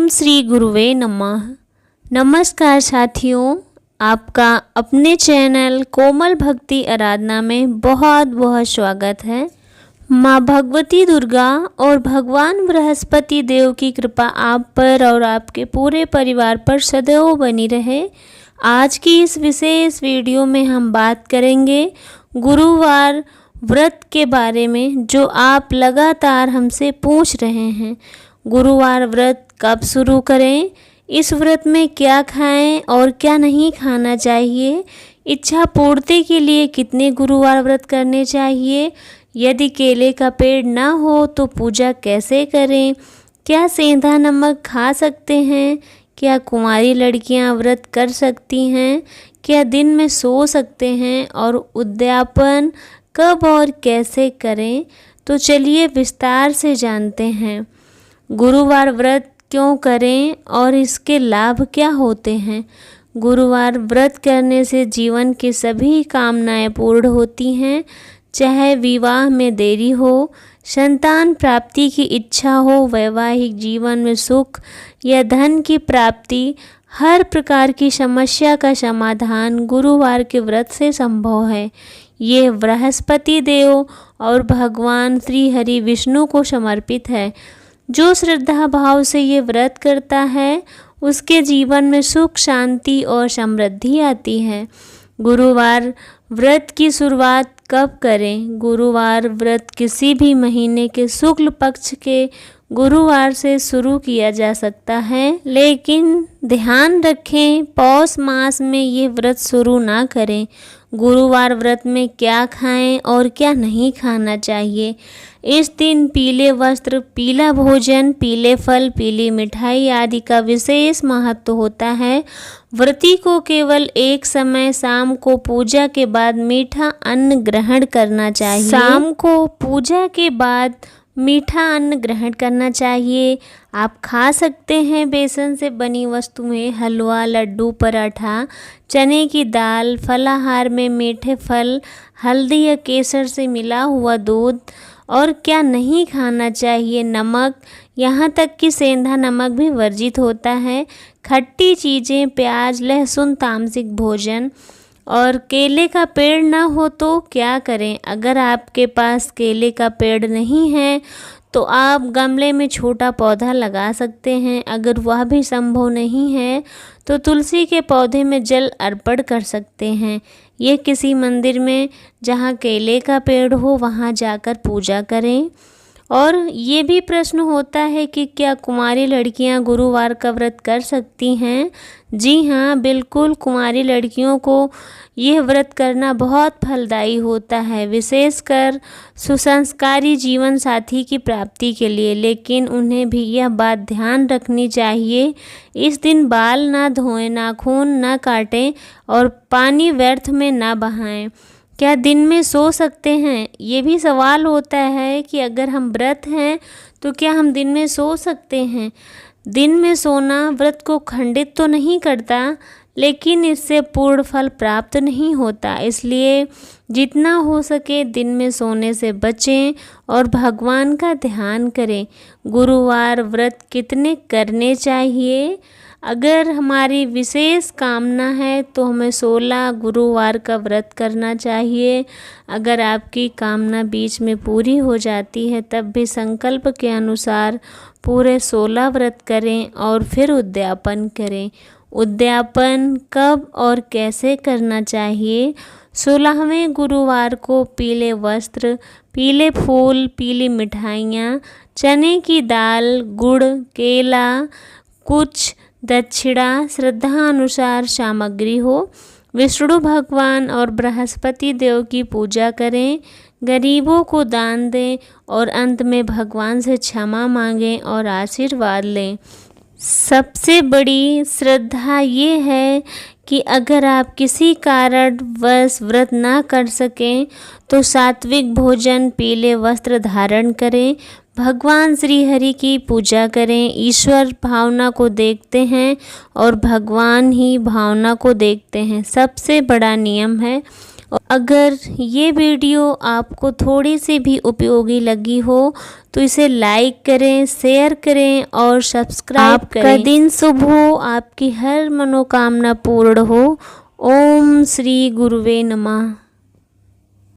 ओम श्री गुरुवे नमः। नमस्कार साथियों, आपका अपने चैनल कोमल भक्ति आराधना में बहुत बहुत स्वागत है। माँ भगवती दुर्गा और भगवान बृहस्पति देव की कृपा आप पर और आपके पूरे परिवार पर सदैव बनी रहे। आज की इस विशेष वीडियो में हम बात करेंगे गुरुवार व्रत के बारे में, जो आप लगातार हमसे पूछ रहे हैं। गुरुवार व्रत कब शुरू करें, इस व्रत में क्या खाएं और क्या नहीं खाना चाहिए, इच्छा पूर्ति के लिए कितने गुरुवार व्रत करने चाहिए, यदि केले का पेड़ ना हो तो पूजा कैसे करें, क्या सेंधा नमक खा सकते हैं, क्या कुंवारी लड़कियां व्रत कर सकती हैं, क्या दिन में सो सकते हैं और उद्यापन कब और कैसे करें। तो चलिए विस्तार से जानते हैं। गुरुवार व्रत क्यों करें और इसके लाभ क्या होते हैं। गुरुवार व्रत करने से जीवन की सभी कामनाएं पूर्ण होती हैं, चाहे विवाह में देरी हो, संतान प्राप्ति की इच्छा हो, वैवाहिक जीवन में सुख या धन की प्राप्ति। हर प्रकार की समस्या का समाधान गुरुवार के व्रत से संभव है। ये बृहस्पति देव और भगवान श्री हरि विष्णु को समर्पित है। जो श्रद्धा भाव से ये व्रत करता है उसके जीवन में सुख, शांति और समृद्धि आती है। गुरुवार व्रत की शुरुआत कब करें। गुरुवार व्रत किसी भी महीने के शुक्ल पक्ष के गुरुवार से शुरू किया जा सकता है, लेकिन ध्यान रखें पौष मास में ये व्रत शुरू ना करें। गुरुवार व्रत में क्या खाएं और क्या नहीं खाना चाहिए। इस दिन पीले वस्त्र, पीला भोजन, पीले फल, पीली मिठाई आदि का विशेष महत्व होता है। व्रती को केवल एक समय शाम को पूजा के बाद मीठा अन्न ग्रहण करना चाहिए। शाम को पूजा के बाद मीठा अन्न ग्रहण करना चाहिए। आप खा सकते हैं बेसन से बनी वस्तुएं, हलवा, लड्डू, पराठा, चने की दाल, फलाहार में मीठे फल, हल्दी या केसर से मिला हुआ दूध। और क्या नहीं खाना चाहिए, नमक, यहाँ तक कि सेंधा नमक भी वर्जित होता है। खट्टी चीज़ें, प्याज, लहसुन, तामसिक भोजन। और केले का पेड़ ना हो तो क्या करें। अगर आपके पास केले का पेड़ नहीं है तो आप गमले में छोटा पौधा लगा सकते हैं। अगर वह भी संभव नहीं है तो तुलसी के पौधे में जल अर्पण कर सकते हैं। ये किसी मंदिर में जहाँ केले का पेड़ हो वहाँ जाकर पूजा करें। और ये भी प्रश्न होता है कि क्या कुंवारी लड़कियां गुरुवार का व्रत कर सकती हैं। जी हाँ, बिल्कुल, कुंवारी लड़कियों को यह व्रत करना बहुत फलदायी होता है, विशेषकर सुसंस्कारी जीवन साथी की प्राप्ति के लिए। लेकिन उन्हें भी यह बात ध्यान रखनी चाहिए, इस दिन बाल ना धोएं, नाखून ना काटें और पानी व्यर्थ में ना बहाएं। क्या दिन में सो सकते हैं। ये भी सवाल होता है कि अगर हम व्रत हैं तो क्या हम दिन में सो सकते हैं। दिन में सोना व्रत को खंडित तो नहीं करता, लेकिन इससे पूर्ण फल प्राप्त नहीं होता। इसलिए जितना हो सके दिन में सोने से बचें और भगवान का ध्यान करें। गुरुवार व्रत कितने करने चाहिए। अगर हमारी विशेष कामना है तो हमें 16 गुरुवार का व्रत करना चाहिए। अगर आपकी कामना बीच में पूरी हो जाती है तब भी संकल्प के अनुसार पूरे 16 व्रत करें और फिर उद्यापन करें। उद्यापन कब और कैसे करना चाहिए। 16वें गुरुवार को पीले वस्त्र, पीले फूल, पीली मिठाइयाँ, चने की दाल, गुड़, केला, कुछ दक्षिणा श्रद्धा अनुसार सामग्री हो। विष्णु भगवान और बृहस्पति देव की पूजा करें, गरीबों को दान दें और अंत में भगवान से क्षमा मांगें और आशीर्वाद लें। सबसे बड़ी श्रद्धा ये है कि अगर आप किसी कारणवश व्रत ना कर सकें तो सात्विक भोजन, पीले वस्त्र धारण करें, भगवान श्री हरि की पूजा करें। ईश्वर भावना को देखते हैं और भगवान ही भावना को देखते हैं, सबसे बड़ा नियम है। अगर ये वीडियो आपको थोड़ी सी भी उपयोगी लगी हो तो इसे लाइक करें, शेयर करें और सब्सक्राइब करें। आपका दिन शुभ हो, आपकी हर मनोकामना पूर्ण हो। ओम श्री गुरुवे नमः।